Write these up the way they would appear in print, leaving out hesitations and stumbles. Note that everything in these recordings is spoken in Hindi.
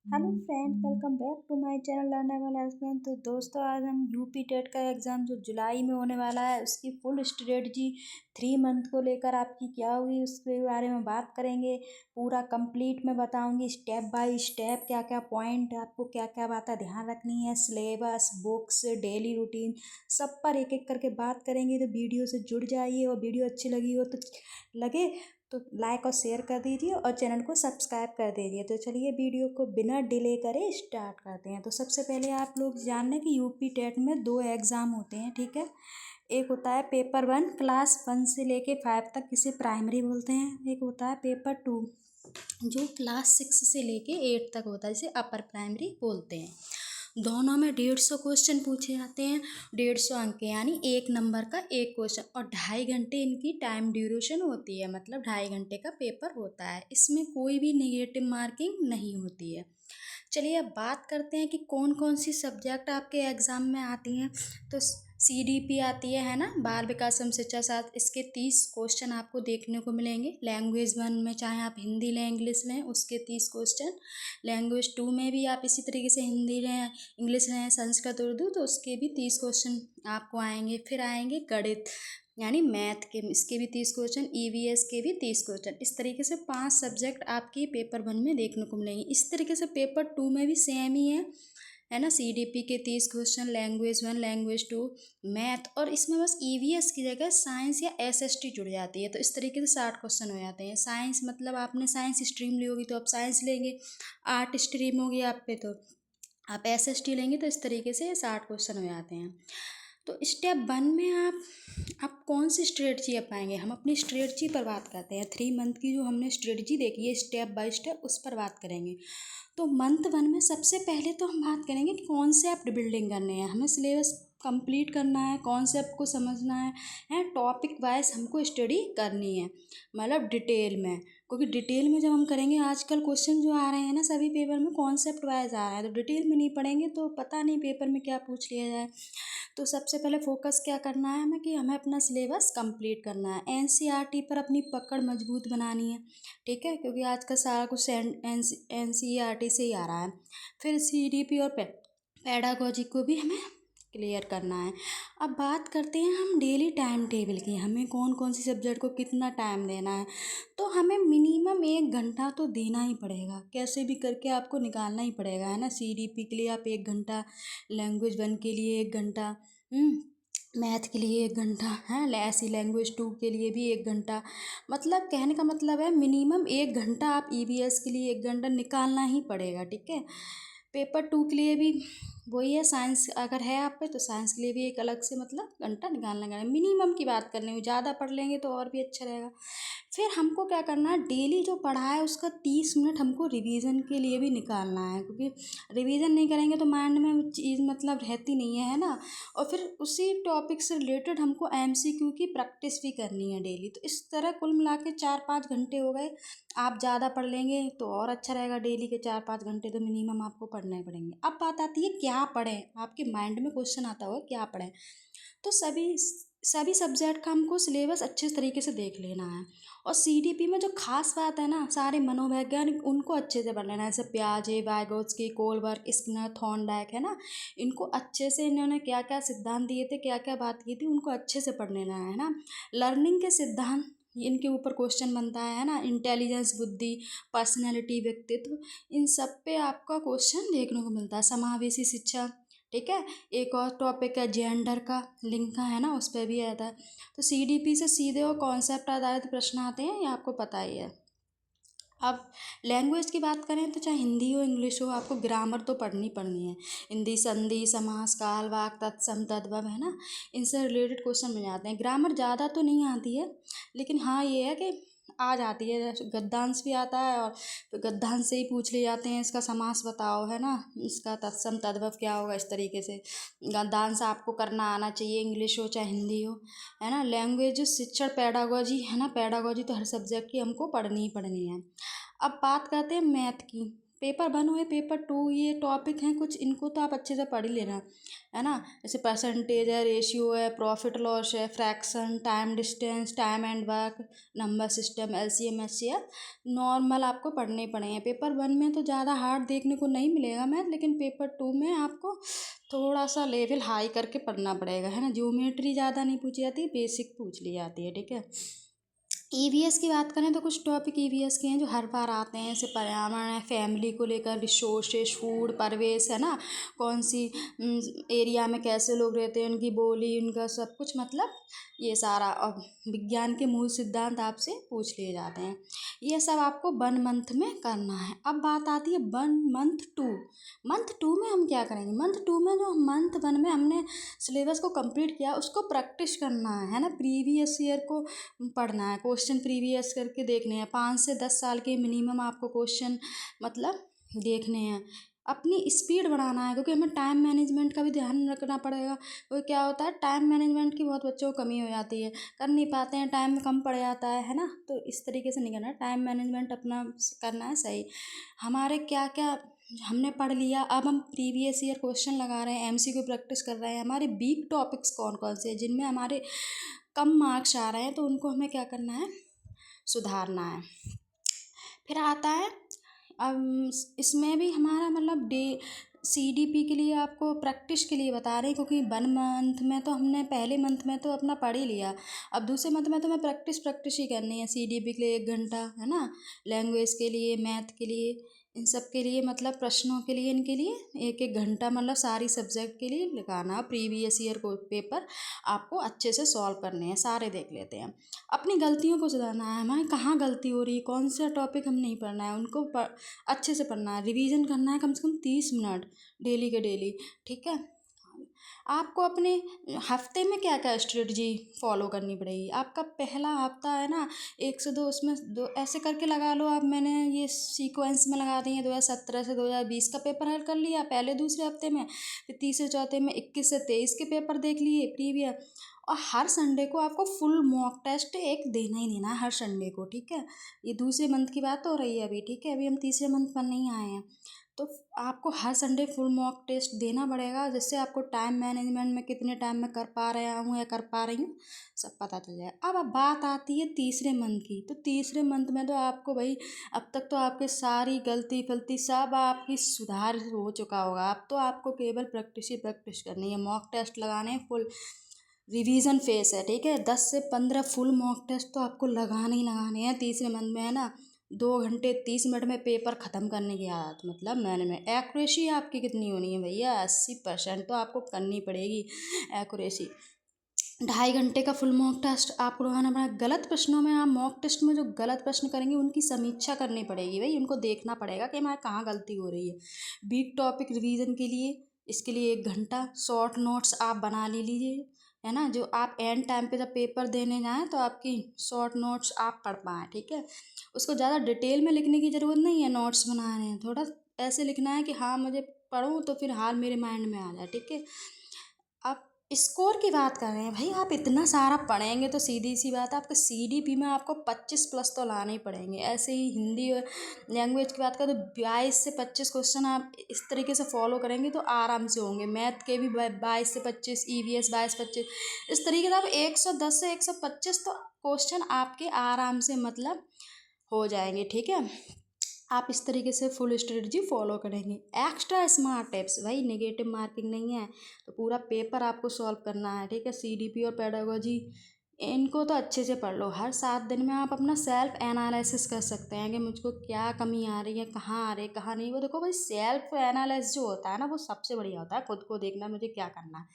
Hello friend, welcome back to my channel learnable education. तो दोस्तों, आज हम यूपी टेट का एग्ज़ाम जो जुलाई में होने वाला है उसकी फुल स्ट्रेटजी 3 मंथ को लेकर आपकी क्या हुई उसके बारे में बात करेंगे। पूरा कंप्लीट मैं बताऊंगी स्टेप बाय स्टेप, क्या क्या पॉइंट आपको क्या क्या बातें ध्यान रखनी है, सिलेबस, बुक्स, डेली रूटीन, सब पर एक एक करके बात करेंगे। तो वीडियो से जुड़ जाइए और वीडियो अच्छी लगी हो तो लगे तो लाइक और शेयर कर दीजिए और चैनल को सब्सक्राइब कर दीजिए। तो चलिए वीडियो को बिना डिले करे स्टार्ट करते हैं। तो सबसे पहले आप लोग जान लें कि यूपी टेट में 2 एग्ज़ाम होते हैं, ठीक है। एक होता है पेपर 1, क्लास 1 से लेके 5 तक, इसे प्राइमरी बोलते हैं। एक होता है पेपर 2 जो क्लास 6 से लेके 8 तक होता है, जिसे अपर प्राइमरी बोलते हैं। दोनों में 150 क्वेश्चन पूछे जाते हैं, 150 अंक यानी 1 नंबर का 1 क्वेश्चन, और 2.5 घंटे इनकी टाइम ड्यूरेशन होती है, मतलब 2.5 घंटे का पेपर होता है। इसमें कोई भी नेगेटिव मार्किंग नहीं होती है। चलिए अब बात करते हैं कि कौन कौन सी सब्जेक्ट आपके एग्ज़ाम में आती हैं। तो CDP आती है ना, बाल विकास एवं शिक्षा शास्त्र। इसके 30 क्वेश्चन आपको देखने को मिलेंगे। लैंग्वेज 1 में चाहे आप हिंदी लें इंग्लिश लें, उसके 30 क्वेश्चन। लैंग्वेज 2 में भी आप इसी तरीके से हिंदी लें इंग्लिश लें संस्कृत उर्दू, तो उसके भी 30 क्वेश्चन आपको आएंगे। फिर आएंगे गणित यानी मैथ के, इसके भी 30 क्वेश्चन, EVS के भी 30 क्वेश्चन। इस तरीके से 5 सब्जेक्ट आपकी पेपर 1 में देखने को मिलेंगे। इस तरीके से पेपर 2 में भी सेम ही है ना। CDP के 30 क्वेश्चन, लैंग्वेज 1, लैंग्वेज 2, मैथ, और इसमें बस EVS की जगह साइंस या SST जुड़ जाती है। तो इस तरीके से 60 क्वेश्चन हो जाते हैं। साइंस मतलब आपने साइंस स्ट्रीम ली होगी तो आप साइंस लेंगे, आर्ट स्ट्रीम होगी आप पे तो आप SST लेंगे। तो इस तरीके से 60 क्वेश्चन हो जाते हैं। तो स्टेप 1 में आप कौन सी स्ट्रेटजी अपनाएंगे, हम अपनी स्ट्रेटजी पर बात करते हैं। 3 मंथ की जो हमने स्ट्रेटजी देखी है स्टेप बाय स्टेप, उस पर बात करेंगे। तो मंथ 1 में सबसे पहले तो हम बात करेंगे कि कॉन्सेप्ट बिल्डिंग करने हैं, हमें सिलेबस कंप्लीट करना है, कॉन्सेप्ट को समझना है टॉपिक वाइज हमको स्टडी करनी है, मतलब डिटेल में। क्योंकि डिटेल में जब हम करेंगे, आजकल क्वेश्चन जो आ रहे हैं ना सभी पेपर में कॉन्सेप्ट वाइज आ रहा है, तो डिटेल में नहीं पढ़ेंगे तो पता नहीं पेपर में क्या पूछ लिया जाए। तो सबसे पहले फोकस क्या करना है हमें कि हमें अपना सिलेबस कंप्लीट करना है। NCERT पर अपनी पकड़ मजबूत बनानी है, ठीक है, क्योंकि आज का सारा कुछ NCERT से ही आ रहा है। फिर CDP और पेडागोजी को भी हमें क्लियर करना है। अब बात करते हैं हम डेली टाइम टेबल की, हमें कौन कौन सी सब्जेक्ट को कितना टाइम देना है। तो हमें मिनिमम 1 घंटा तो देना ही पड़ेगा, कैसे भी करके आपको निकालना ही पड़ेगा, है ना। CDP के लिए आप 1 घंटा, लैंग्वेज 1 के लिए 1 घंटा, मैथ के लिए 1 घंटा है, ऐसी लैंग्वेज 2 के लिए भी 1 घंटा। मतलब कहने का मतलब है मिनिमम 1 घंटा आप EVS के लिए 1 घंटा निकालना ही पड़ेगा, ठीक है। पेपर 2 के लिए भी वही है, साइंस अगर है आप पे तो साइंस के लिए भी एक अलग से मतलब घंटा निकालना है। मिनिमम की बात कर लेंगे, ज़्यादा पढ़ लेंगे तो और भी अच्छा रहेगा। फिर हमको क्या करना है, डेली जो पढ़ा है उसका 30 मिनट हमको रिवीजन के लिए भी निकालना है, क्योंकि रिवीजन नहीं करेंगे तो माइंड में वो चीज़ मतलब रहती नहीं है ना। और फिर उसी टॉपिक से रिलेटेड हमको MCQ की प्रैक्टिस भी करनी है डेली। तो इस तरह कुल मिला के 4-5 घंटे हो गए। आप ज़्यादा पढ़ लेंगे तो और अच्छा रहेगा, डेली के 4-5 घंटे तो मिनिमम आपको पढ़ने पड़ेंगे। अब बात आती है क्या पढ़ें, आपके माइंड में क्वेश्चन आता होगा क्या पढ़ें। तो सभी सब्जेक्ट का हमको सिलेबस अच्छे तरीके से देख लेना है। और CDP में जो खास बात है ना, सारे मनोवैज्ञानिक उनको अच्छे से पढ़ लेना है, जैसे पियाजे, वाइगोत्स्की, कोलबर्ग, स्किनर, थॉर्नडाइक, है ना। इनको अच्छे से, इन्होंने क्या क्या सिद्धांत दिए थे, क्या क्या बात की थी, उनको अच्छे से पढ़ लेना है ना। लर्निंग के सिद्धांत, इनके ऊपर क्वेश्चन बनता है ना। इंटेलिजेंस, बुद्धि, पर्सनैलिटी, व्यक्तित्व, इन सब पे आपका क्वेश्चन देखने को मिलता है। समावेशी शिक्षा, ठीक है। एक और टॉपिक है जेंडर का, लिंग का, है ना, उस पर भी आता है। तो CDP से सीधे और कॉन्सेप्ट आधारित प्रश्न आते हैं, ये आपको पता ही है। अब लैंग्वेज की बात करें तो चाहे हिंदी हो इंग्लिश हो, आपको ग्रामर तो पढ़नी है। हिंदी संधि, समास, काल, वाक, तत्सम, तद्भव, है ना, इनसे रिलेटेड क्वेश्चन मिल जाते हैं। ग्रामर ज़्यादा तो नहीं आती है, लेकिन हाँ ये है कि आ जाती है। गद्यांश भी आता है और तो गद्यांश से ही पूछ ले जाते हैं, इसका समास बताओ, है ना, इसका तत्सम तद्भव क्या होगा, इस तरीके से गद्यांश आपको करना आना चाहिए, इंग्लिश हो चाहे हिंदी हो, है ना। लैंग्वेज शिक्षण, पेडागोजी, है ना, पेडागोजी तो हर सब्जेक्ट की हमको पढ़नी ही पढ़नी है। अब बात करते हैं मैथ की। पेपर 1 हुए, पेपर 2 ये टॉपिक हैं कुछ, इनको तो आप अच्छे से पढ़ ही लेना, है ना। जैसे परसेंटेज है, रेशियो है, प्रॉफिट लॉस है, fraction, time distance, time and work, number system, LCM HCF, normal आपको पढ़ने ही पड़ेंगे। पेपर 1 में तो ज़्यादा हार्ड देखने को नहीं मिलेगा मैथ, लेकिन पेपर 2 में आपको थोड़ा सा लेवल हाई करके पढ़ना पड़ेगा, है ना। ज्योमेट्री ज़्यादा नहीं पूछी जाती, बेसिक पूछ ली जाती है, ठीक है। ईवीएस की बात करें तो कुछ टॉपिक ईवीएस के हैं जो हर बार आते हैं, जैसे पर्यावरण है, फैमिली को लेकर, रिसोर्सेज, फूड, परिवेश, है ना, कौन सी एरिया में कैसे लोग रहते हैं, उनकी बोली, उनका सब कुछ, मतलब ये सारा। और विज्ञान के मूल सिद्धांत आपसे पूछ लिए जाते हैं। ये सब आपको 1 मंथ में करना है। अब बात आती है 1 मंथ 2। मंथ 2 में हम क्या करेंगे? मंथ 2 में जो मंथ 1 में हमने सिलेबस को कंप्लीट किया उसको प्रैक्टिस करना है ना। प्रीवियस ईयर को पढ़ना है, क्वेश्चन प्रीवियस करके देखने हैं। 5 से 10 साल के मिनिमम आपको क्वेश्चन मतलब देखने हैं। अपनी स्पीड बढ़ाना है, क्योंकि हमें टाइम मैनेजमेंट का भी ध्यान रखना पड़ेगा। क्योंकि क्या होता है, टाइम मैनेजमेंट की बहुत बच्चों को कमी हो जाती है, कर नहीं पाते हैं, टाइम कम पड़ जाता है ना। तो इस तरीके से नहीं करना है, टाइम मैनेजमेंट अपना करना है सही। हमारे क्या क्या हमने पढ़ लिया, अब हम प्रीवियस ईयर क्वेश्चन लगा रहे हैं, एमसीक्यू प्रैक्टिस कर रहे हैं। हमारे वीक टॉपिक्स कौन कौन से हैं जिनमें हमारे कम मार्क्स आ रहे हैं, तो उनको हमें क्या करना है, सुधारना है। फिर आता है, अब इसमें भी हमारा मतलब सीडीपी के लिए आपको प्रैक्टिस के लिए बता रहे हैं, क्योंकि 1 मंथ में तो हमने पहले मंथ में तो अपना पढ़ ही लिया। अब दूसरे मंथ में तो हमें प्रैक्टिस ही करनी है। सीडीपी के लिए 1 घंटा, है ना, लैंग्वेज के लिए, मैथ के लिए, इन सब के लिए, मतलब प्रश्नों के लिए, इनके लिए 1 घंटा, मतलब सारी सब्जेक्ट के लिए लगाना। प्रीवियस ईयर को पेपर आपको अच्छे से सॉल्व करने हैं, सारे देख लेते हैं। अपनी गलतियों को सुधारना है, हमारे कहाँ गलती हो रही है, कौन सा टॉपिक हम नहीं पढ़ना है, उनको अच्छे से पढ़ना है। रिवीजन करना है कम से कम 30 मिनट डेली के डेली, ठीक है। आपको अपने हफ्ते में क्या क्या स्ट्रेटजी फॉलो करनी पड़ेगी। आपका पहला हफ्ता है ना, 1 से 2, उसमें 2 ऐसे करके लगा लो आप। मैंने ये सीक्वेंस में लगा दी है, 2017 से 2020 का पेपर हल कर लिया पहले दूसरे हफ्ते में, फिर तीसरे चौथे में 21 से 23 के पेपर देख लिए प्रीवियस। और हर संडे को आपको फुल मॉक टेस्ट एक देना ही देना है, हर संडे को, ठीक है। ये दूसरे मंथ की बात हो रही है अभी, ठीक है, अभी हम तीसरे मंथ पर नहीं आए हैं। तो आपको हर संडे फुल मॉक टेस्ट देना पड़ेगा, जिससे आपको टाइम मैनेजमेंट में कितने टाइम में कर पा रहा हूँ या कर पा रही हूँ सब पता चल जाएगा। अब बात आती है तीसरे मंथ की। तो तीसरे मंथ में तो आपको भाई, अब तक तो आपके सारी गलती फलती सब आपकी सुधार हो चुका होगा। अब तो आपको केवल प्रैक्टिस ही प्रैक्टिस करनी है, मॉक टेस्ट लगाने हैं, फुल रिवीजन फेस है, ठीक है। 10 से 15 फुल मॉक टेस्ट तो आपको लगाने ही लगाने हैं तीसरे मंथ में, है ना। 2 घंटे 30 मिनट में पेपर ख़त्म करने की आदत, मतलब मैंने में एक्यूरेसी आपकी कितनी होनी है भैया, 80% तो आपको करनी पड़ेगी एक्यूरेसी। 2.5 घंटे का फुल मॉक टेस्ट आपको लगाना पड़ेगा। गलत प्रश्नों में, आप मॉक टेस्ट में जो गलत प्रश्न करेंगे उनकी समीक्षा करनी पड़ेगी भाई, उनको देखना पड़ेगा कि हमारे कहाँ गलती हो रही है। वीक टॉपिक रिवीजन के लिए, इसके लिए 1 घंटा शॉर्ट नोट्स आप बना लीजिए, है ना, जो आप एंड टाइम पे जब पेपर देने जाएँ तो आपकी शॉर्ट नोट्स आप पढ़ पाएँ, ठीक है। उसको ज़्यादा डिटेल में लिखने की ज़रूरत नहीं है, नोट्स बना रहे हैं, थोड़ा ऐसे लिखना है कि हाँ मुझे पढ़ूँ तो फिर हाल मेरे माइंड में आ जाए, ठीक है। आप स्कोर की बात कर रहे हैं भाई, आप इतना सारा पढ़ेंगे तो सीधी सी बात है, आपके सीडीपी में आपको 25 प्लस तो लाने ही पड़ेंगे। ऐसे ही हिंदी और लैंग्वेज की बात करें तो 22 से 25 क्वेश्चन आप इस तरीके से फॉलो करेंगे तो आराम से होंगे। मैथ के भी 22 से 25, ईवीएस 22-25, इस तरीके से आप 110 से 125 तो क्वेश्चन आपके आराम से मतलब हो जाएंगे, ठीक है। आप इस तरीके से फुल स्ट्रेटजी फॉलो करेंगे। एक्स्ट्रा स्मार्ट टिप्स भाई, नेगेटिव मार्किंग नहीं है, तो पूरा पेपर आपको सॉल्व करना है, ठीक है। सीडीपी और पेडागोजी इनको तो अच्छे से पढ़ लो। हर 7 दिन में आप अपना सेल्फ एनालिसिस कर सकते हैं कि मुझको क्या कमी आ रही है, कहाँ आ रही है, कहाँ नहीं। वो देखो भाई, सेल्फ एनालिसिस जो होता है ना, वो सबसे बढ़िया होता है, खुद को देखना मुझे क्या करना है।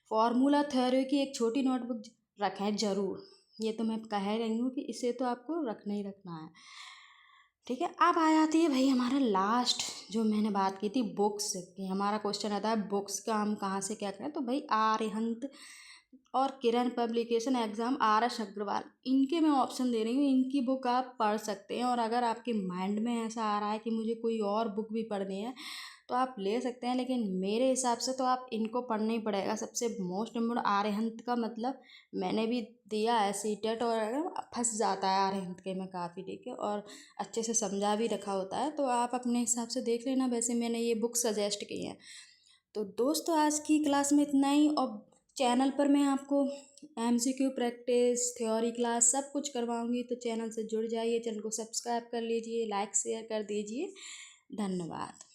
फॉर्मूला थ्योरी की एक छोटी नोटबुक रखें ज़रूर, ये तो मैं कह रही हूँ कि इसे तो आपको रखना ही रखना है, ठीक है। अब आ जाती है भाई हमारा लास्ट, जो मैंने बात की थी बुक्स की। हमारा क्वेश्चन आता है बुक्स का हम कहाँ से क्या करें। तो भाई आर्यहंत और किरण पब्लिकेशन एग्ज़ाम, RS अग्रवाल, इनके मैं ऑप्शन दे रही हूँ, इनकी बुक आप पढ़ सकते हैं। और अगर आपके माइंड में ऐसा आ रहा है कि मुझे कोई और बुक भी पढ़नी है, तो आप ले सकते हैं, लेकिन मेरे हिसाब से तो आप इनको पढ़ना ही पड़ेगा। सबसे मोस्ट इम्पोर्टेंट आर्यहंत का मतलब मैंने भी दिया है सीटेट, और फंस जाता है आर्यहंत के में काफ़ी, ठीक है, और अच्छे से समझा भी रखा होता है। तो आप अपने हिसाब से देख लेना, वैसे मैंने ये बुक सजेस्ट की है। तो दोस्तों आज की क्लास में इतना ही। और चैनल पर मैं आपको MCQ प्रैक्टिस, थ्योरी क्लास सब कुछ करवाऊंगी, तो चैनल से जुड़ जाइए, चैनल को सब्सक्राइब कर लीजिए, लाइक शेयर कर दीजिए। धन्यवाद।